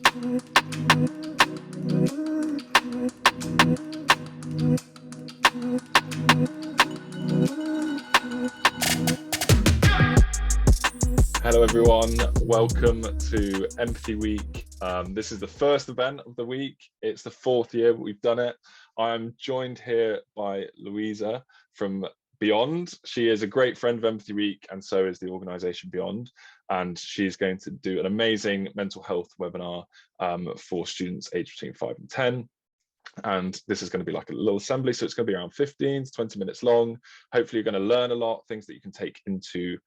Hello everyone, welcome to Empathy Week. This is the first event of the week. It's the fourth year we've done it. I'm joined here by Louisa from Beyond. She is a great friend of Empathy Week, and so is the organisation Beyond. And she's going to do an amazing mental health webinar for students aged between 5 and 10. And this is going to be like a little assembly, so it's going to be around 15 to 20 minutes long. Hopefully you're going to learn a lot, things that you can take into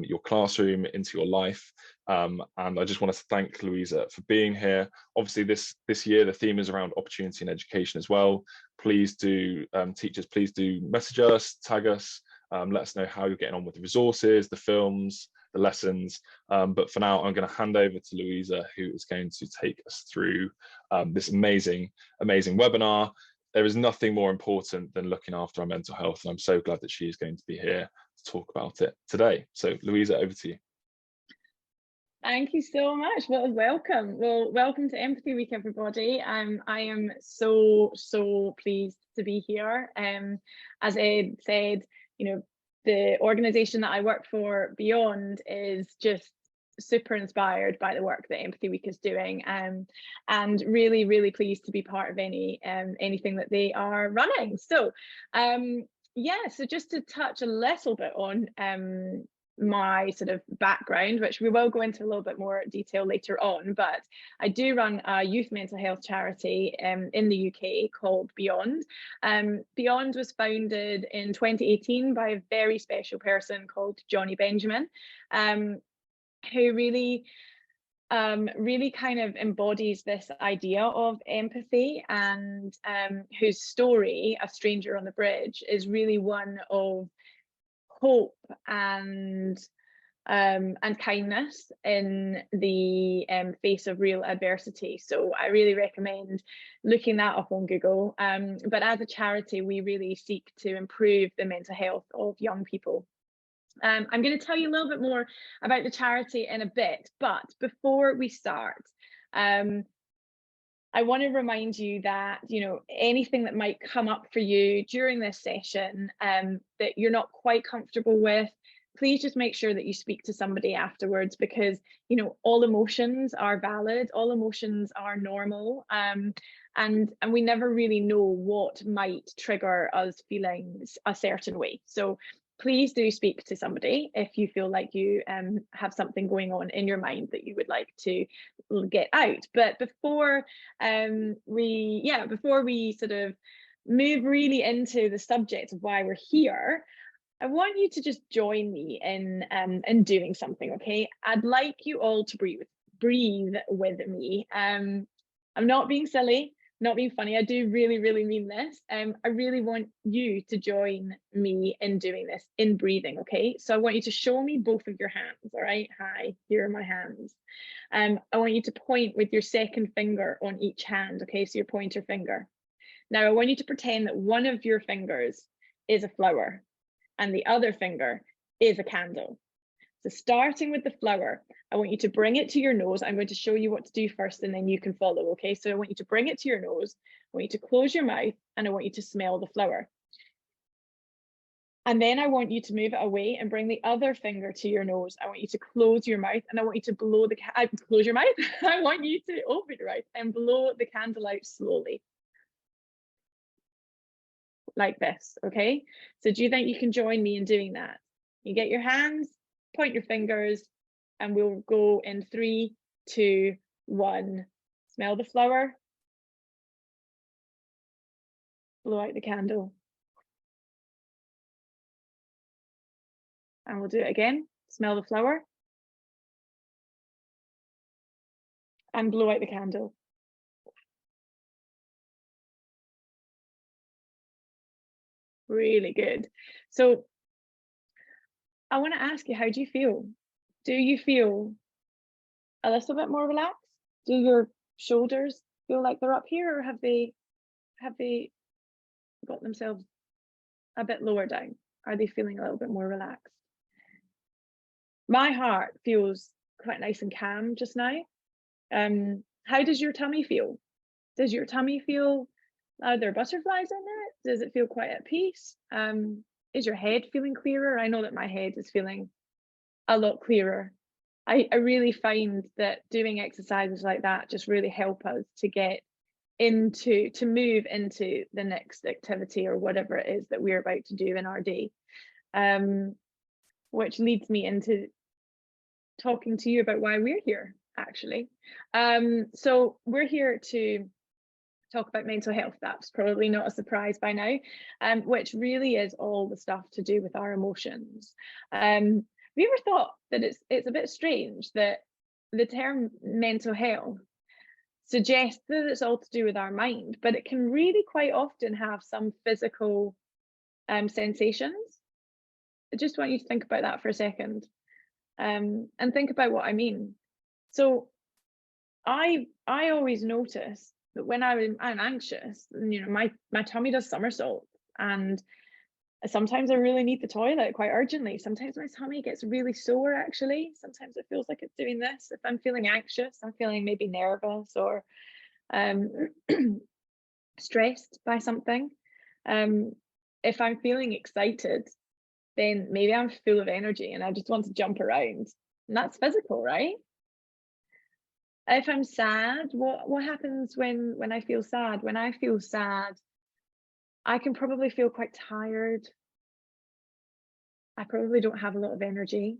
your classroom, into your life. And I just want to thank Louisa for being here. Obviously this year the theme is around opportunity and education as well. Please do, teachers, please do message us, tag us, let us know how you're getting on with the resources, the films, the lessons. But for now, I'm going to hand over to Louisa, who is going to take us through this amazing webinar. There is nothing more important than looking after our mental health, and I'm so glad that she is going to be here to talk about it today. So Louisa, over to you. Thank you so much. Well, welcome. Well, welcome to Empathy Week, everybody. I am so pleased to be here. As Ed said, you know, the organisation that I work for, Beyond, is just super inspired by the work that Empathy Week is doing, and really pleased to be part of anything that they are running. So yeah, so just to touch a little bit on my sort of background, which we will go into a little bit more detail later on, but I do run a youth mental health charity in the UK called Beyond. Beyond was founded in 2018 by a very special person called Johnny Benjamin, who really kind of embodies this idea of empathy, and whose story, A Stranger on the Bridge, is really one of hope and kindness in the face of real adversity. So I really recommend looking that up on Google. But as a charity, we really seek to improve the mental health of young people. I'm going to tell you a little bit more about the charity in a bit, but before we start, I want to remind you that, you know, anything that might come up for you during this session that you're not quite comfortable with, please just make sure that you speak to somebody afterwards, because, you know, all emotions are valid, all emotions are normal, and we never really know what might trigger us feeling a certain way. So please do speak to somebody if you feel like you have something going on in your mind that you would like to get out. But before we sort of move really into the subject of why we're here, I want you to just join me in doing something, okay? I'd like you all to breathe with me. I'm not being silly, not being funny. I do really mean this. I really want you to join me in doing this, in breathing, okay? So I want you to show me both of your hands, all right? Hi, here are my hands. I want you to point with your second finger on each hand, okay? So your pointer finger. Now I want you to pretend that one of your fingers is a flower and the other finger is a candle. So starting with the flower, I want you to bring it to your nose. I'm going to show you what to do first and then you can follow, okay? So I want you to bring it to your nose, I want you to close your mouth, and I want you to smell the flower. And then I want you to move it away and bring the other finger to your nose. I want you to close your mouth, and I want you to blow the, close your mouth. I want you to open your mouth and blow the candle out slowly. Like this, okay? So do you think you can join me in doing that? You get your hands, point your fingers, and we'll go in 3, 2, 1. Smell the flower. Blow out the candle. And we'll do it again. Smell the flower. And blow out the candle. Really good. So I want to ask you, how do you feel? Do you feel a little bit more relaxed? Do your shoulders feel like they're up here, or have they got themselves a bit lower down? Are they feeling a little bit more relaxed? My heart feels quite nice and calm just now. How does your tummy feel? Does your tummy feel, are there butterflies in it? Does it feel quite at peace? Is your head feeling clearer? I know that my head is feeling a lot clearer. I really find that doing exercises like that just really help us to get into, to move into the next activity or whatever it is that we're about to do in our day. Which leads me into talking to you about why we're here, actually. So we're here to talk about mental health. That's probably not a surprise by now, which really is all the stuff to do with our emotions. Have you ever thought that it's a bit strange that the term mental health suggests that it's all to do with our mind, but it can really quite often have some physical sensations? I just want you to think about that for a second, and think about what I mean. So I always notice that when I'm anxious, my tummy does somersaults, and sometimes I really need the toilet quite urgently. Sometimes my tummy gets really sore, actually. Sometimes it feels like it's doing this. If I'm feeling anxious, I'm feeling maybe nervous or stressed by something. If I'm feeling excited, then maybe I'm full of energy and I just want to jump around. And that's physical, right? If I'm sad, what happens when I feel sad? When I feel sad, I can probably feel quite tired. I probably don't have a lot of energy.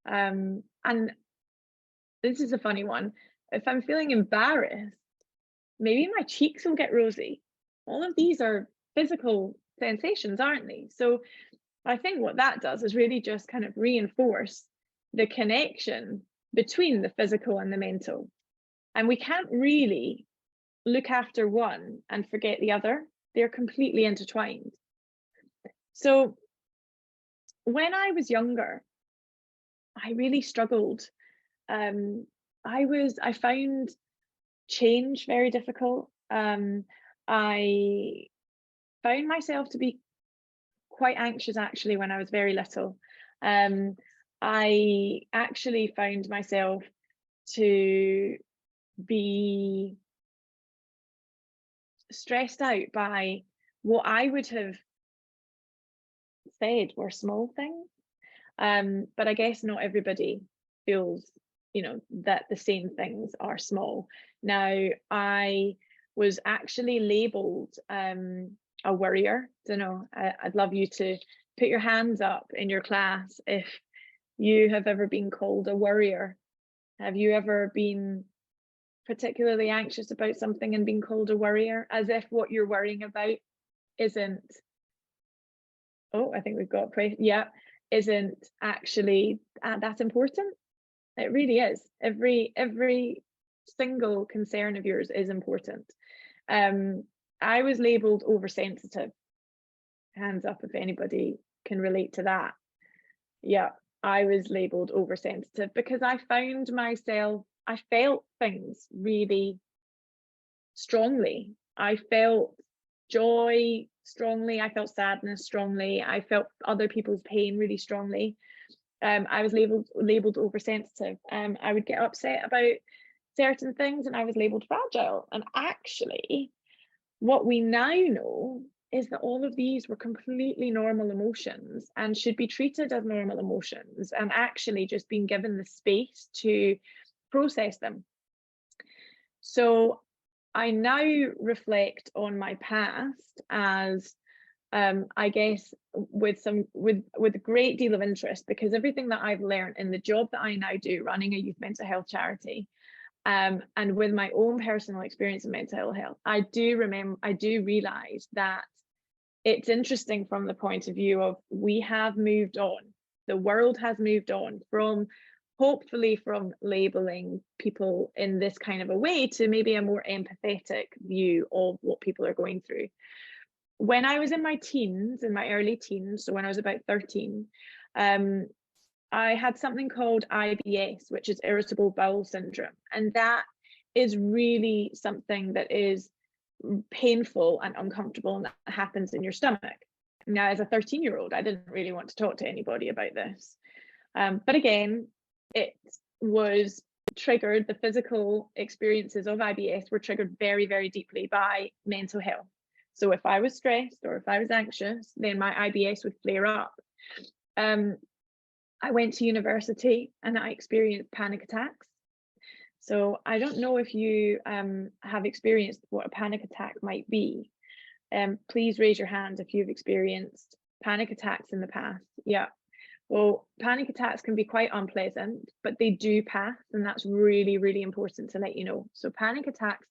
And this is a funny one. If I'm feeling embarrassed, maybe my cheeks will get rosy. All of these are physical sensations, aren't they? So I think what that does is really just kind of reinforce the connection between the physical and the mental. And we can't really look after one and forget the other. They're completely intertwined. So when I was younger, I really struggled. I found change very difficult. I found myself to be quite anxious actually when I was very little. I actually found myself to be stressed out by what I would have said were small things. But I guess not everybody feels, that the same things are small. Now, I was actually labeled a worrier. Don't know. I'd love you to put your hands up in your class if you have ever been called a worrier. Have you ever been particularly anxious about something and been called a worrier, as if what you're worrying about isn't, oh, I think we've got yeah, isn't actually that important? It really is. Every single concern of yours is important. I was labeled oversensitive. Hands up if anybody can relate to that. Yeah, I was labeled oversensitive because I felt things really strongly. I felt joy strongly. I felt sadness strongly. I felt other people's pain really strongly. I was labeled oversensitive. I would get upset about certain things and I was labeled fragile. And actually, what we now know is that all of these were completely normal emotions and should be treated as normal emotions and actually just being given the space to process them. So I now reflect on my past as I guess with a great deal of interest, because everything that I've learned in the job that I now do, running a youth mental health charity, and with my own personal experience in mental health, I do realize that it's interesting from the point of view of we have moved on. The world has moved on from, hopefully, from labeling people in this kind of a way to maybe a more empathetic view of what people are going through. When I was in my early teens, so when I was about 13, I had something called IBS, which is irritable bowel syndrome. And that is really something that is painful and uncomfortable, and that happens in your stomach. Now, as a 13-year-old, I didn't really want to talk to anybody about this. But again, it was triggered, the physical experiences of IBS were triggered very, very deeply by mental health. So if I was stressed or if I was anxious, then my IBS would flare up. I went to university and I experienced panic attacks. So I don't know if you have experienced what a panic attack might be. Please raise your hand if you've experienced panic attacks in the past. Yeah. Well, panic attacks can be quite unpleasant, but they do pass, and that's really, really important to let you know. So panic attacks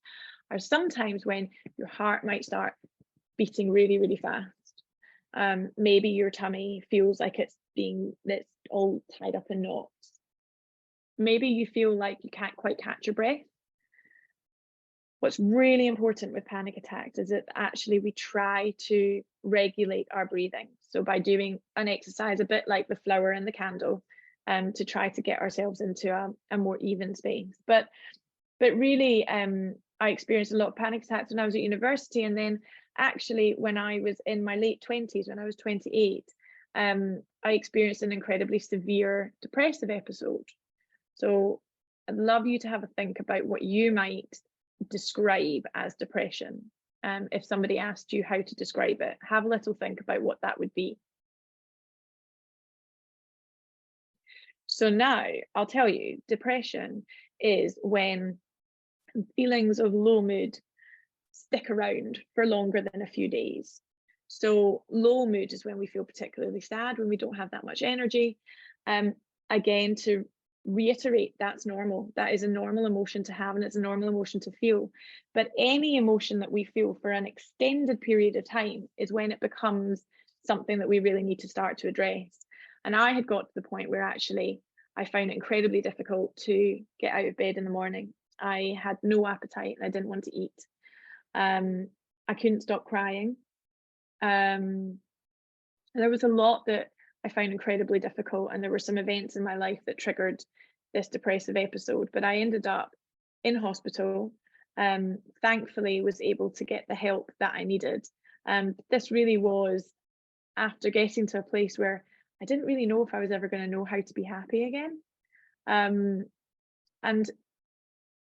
are sometimes when your heart might start beating really, really fast. Maybe your tummy feels like it's all tied up in knots. Maybe you feel like you can't quite catch your breath. What's really important with panic attacks is that actually we try to regulate our breathing. So by doing an exercise a bit like the flower and the candle, to try to get ourselves into a more even space. But really, I experienced a lot of panic attacks when I was at university, and then actually when I was in my late 20s, when I was 28, I experienced an incredibly severe depressive episode. So I'd love you to have a think about what you might describe as depression. If somebody asked you how to describe it, have a little think about what that would be. So now I'll tell you, depression is when feelings of low mood stick around for longer than a few days. So low mood is when we feel particularly sad, when we don't have that much energy. Again, to reiterate, that's normal. That is a normal emotion to have, and it's a normal emotion to feel. But any emotion that we feel for an extended period of time is when it becomes something that we really need to start to address. And I had got to the point where actually I found it incredibly difficult to get out of bed in the morning. I had no appetite and I didn't want to eat. I couldn't stop crying. There was a lot that I found incredibly difficult, and there were some events in my life that triggered this depressive episode, but I ended up in hospital. Thankfully was able to get the help that I needed. This really was after getting to a place where I didn't really know if I was ever going to know how to be happy again. And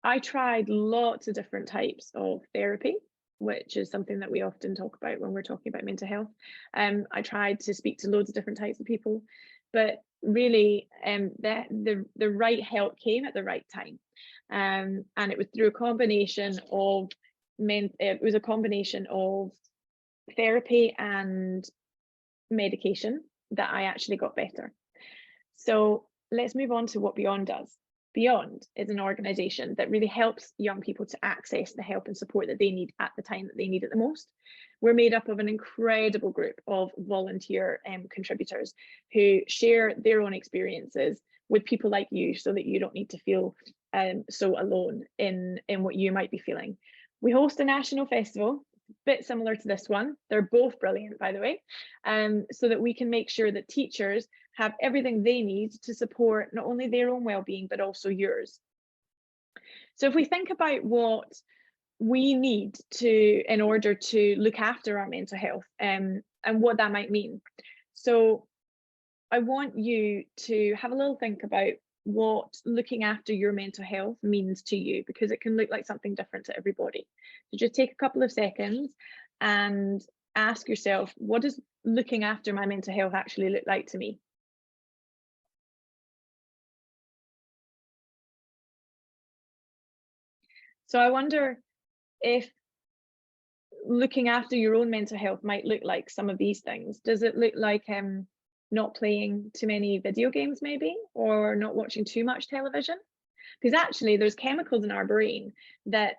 I tried lots of different types of therapy, which is something that we often talk about when we're talking about mental health. I tried to speak to loads of different types of people, but really the right help came at the right time. And it was through a combination of therapy and medication that I actually got better. So let's move on to what Beyond does. Beyond is an organisation that really helps young people to access the help and support that they need at the time that they need it the most. We're made up of an incredible group of volunteer contributors who share their own experiences with people like you, so that you don't need to feel so alone in what you might be feeling. We host a national festival, bit similar to this one. They're both brilliant, by the way, so that we can make sure that teachers have everything they need to support not only their own well-being, but also yours. So if we think about what we need in order to look after our mental health, and what that might mean. So I want you to have a little think about what looking after your mental health means to you, because it can look like something different to everybody. So just take a couple of seconds and ask yourself, what does looking after my mental health actually look like to me? So I wonder if looking after your own mental health might look like some of these things. Does it look like not playing too many video games maybe, or not watching too much television? Because actually there's chemicals in our brain that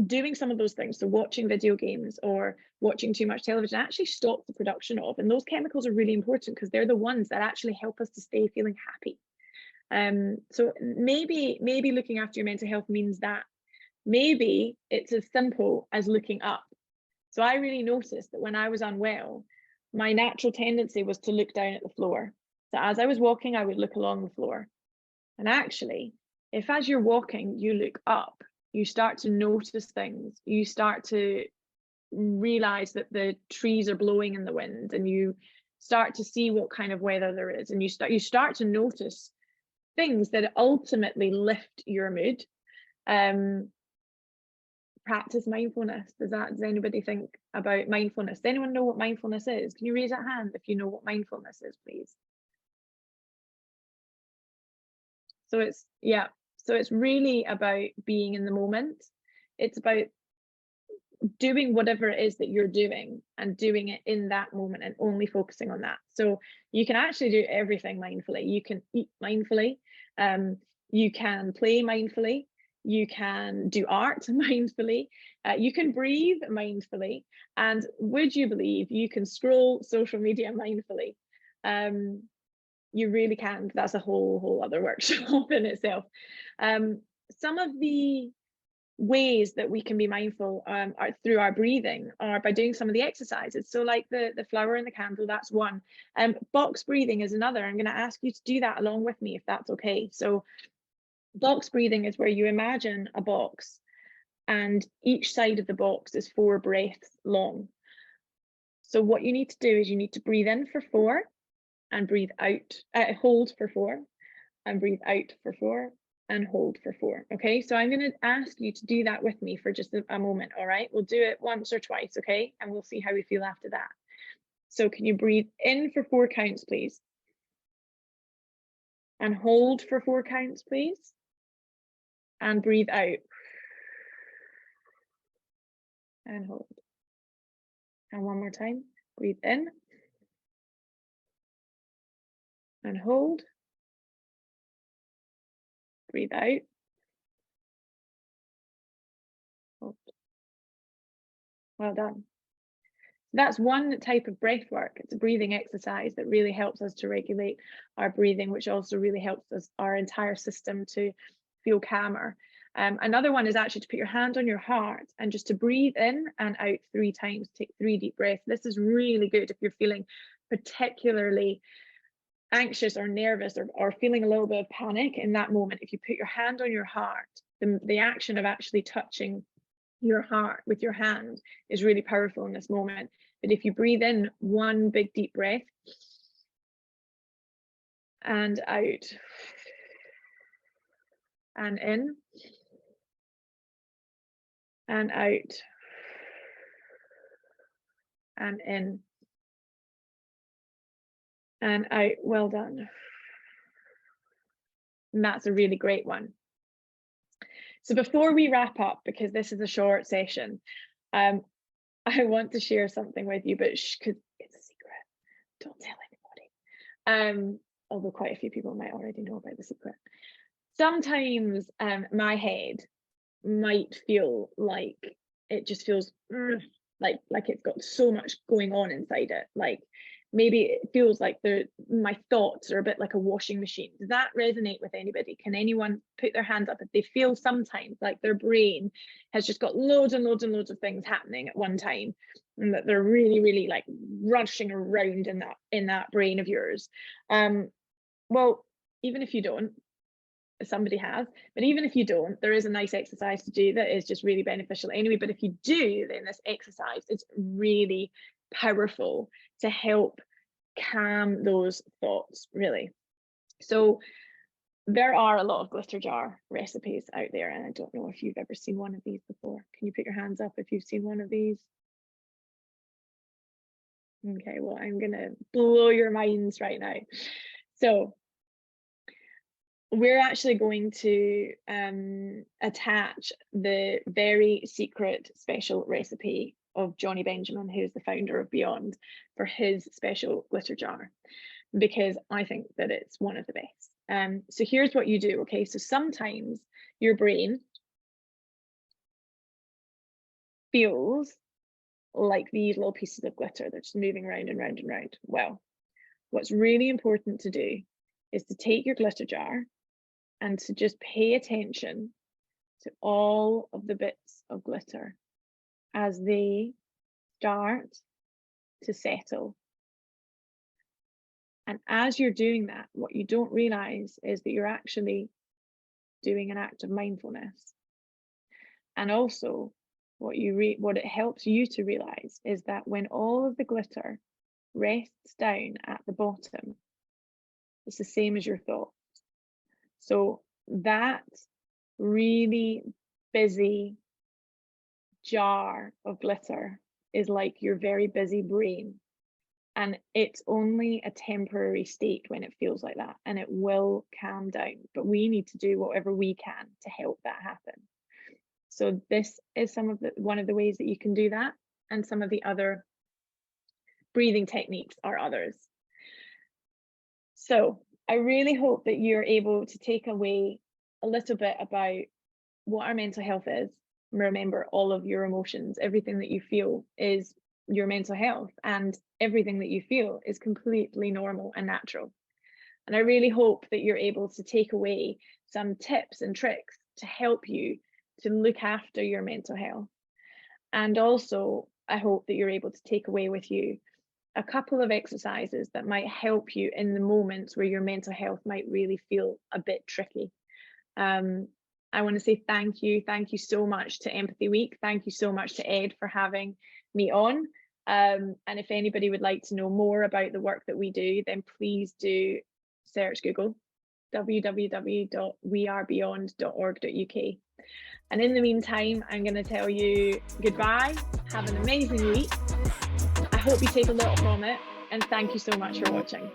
doing some of those things, so watching video games or watching too much television, actually stops the production of, and those chemicals are really important because they're the ones that actually help us to stay feeling happy. So maybe looking after your mental health means that maybe it's as simple as looking up. So I really noticed that when I was unwell, my natural tendency was to look down at the floor. So as I was walking, I would look along the floor. And actually, if as you're walking, you look up, you start to notice things. You start to realize that the trees are blowing in the wind, and you start to see what kind of weather there is. And you start to notice things that ultimately lift your mood. Practice mindfulness. Does anybody think about mindfulness? Does anyone know what mindfulness is? Can you raise a hand if you know what mindfulness is, please? So it's really about being in the moment. It's about doing whatever it is that you're doing and doing it in that moment and only focusing on that. So you can actually do everything mindfully. You can eat mindfully, you can play mindfully, you can do art mindfully, you can breathe mindfully, and would you believe you can scroll social media mindfully? You really can. That's a whole other workshop in itself. Some of the ways that we can be mindful are through our breathing, or by doing some of the exercises. So like the flower and the candle, that's one. Box breathing is another. I'm going to ask you to do that along with me if that's okay. So box breathing is where you imagine a box and each side of the box is 4 breaths long. So what you need to do is you need to breathe in for 4 and breathe out, hold for 4 and breathe out for 4 and hold for 4. Okay, so I'm going to ask you to do that with me for just a moment. All right, we'll do it once or twice. Okay, and we'll see how we feel after that. So can you breathe in for 4 counts, please? And hold for 4 counts, please. And breathe out. And hold. And one more time. Breathe in. And hold. Breathe out. Hold. Well done. That's one type of breath work. It's a breathing exercise that really helps us to regulate our breathing, which also really helps us, our entire system, to feel calmer. Another one is actually to put your hand on your heart and just to breathe in and out 3 times. Take 3 deep breaths. This is really good if you're feeling particularly anxious or nervous or feeling a little bit of panic in that moment. If you put your hand on your heart, the action of actually touching your heart with your hand is really powerful in this moment. But if you breathe in 1 big deep breath and out and in and out and in and out, well done. And that's a really great one. So before we wrap up, because this is a short session, I want to share something with you, but because it's a secret, don't tell anybody. Although quite a few people might already know about the secret. Sometimes my head might feel like it just feels like it's got so much going on inside it. Like maybe it feels like my thoughts are a bit like a washing machine. Does that resonate with anybody? Can anyone put their hands up if they feel sometimes like their brain has just got loads and loads and loads of things happening at one time, and that they're really like rushing around in that brain of yours? Well, even if you don't, somebody has, but even if you don't, there is a nice exercise to do that is just really beneficial anyway. But if you do, then this exercise is really powerful to help calm those thoughts, really. So there are a lot of glitter jar recipes out there, and I don't know if you've ever seen one of these before. Can you put your hands up if you've seen one of these? Okay, well, I'm gonna blow your minds right now. So we're actually going to attach the very secret special recipe of Johnny Benjamin, who's the founder of Beyond, for his special glitter jar, because I think that it's one of the best. So here's what you do, okay? So sometimes your brain feels like these little pieces of glitter, they're just moving around and round and round. Well, what's really important to do is to take your glitter jar and to just pay attention to all of the bits of glitter as they start to settle. And as you're doing that, what you don't realize is that you're actually doing an act of mindfulness. And also what it helps you to realize is that when all of the glitter rests down at the bottom, it's the same as your thoughts. So that really busy jar of glitter is like your very busy brain. And it's only a temporary state when it feels like that, and it will calm down. But we need to do whatever we can to help that happen. So this is one of the ways that you can do that, and some of the other breathing techniques are others. So I really hope that you're able to take away a little bit about what our mental health is. Remember, all of your emotions, everything that you feel is your mental health, and everything that you feel is completely normal and natural. And I really hope that you're able to take away some tips and tricks to help you to look after your mental health. And also, I hope that you're able to take away with you a couple of exercises that might help you in the moments where your mental health might really feel a bit tricky. I want to say thank you. Thank you so much to Empathy Week. Thank you so much to Ed for having me on. And if anybody would like to know more about the work that we do, then please do search Google www.wearebeyond.org.uk. And in the meantime, I'm going to tell you goodbye. Have an amazing week. I hope you take a lot from it, and thank you so much for watching.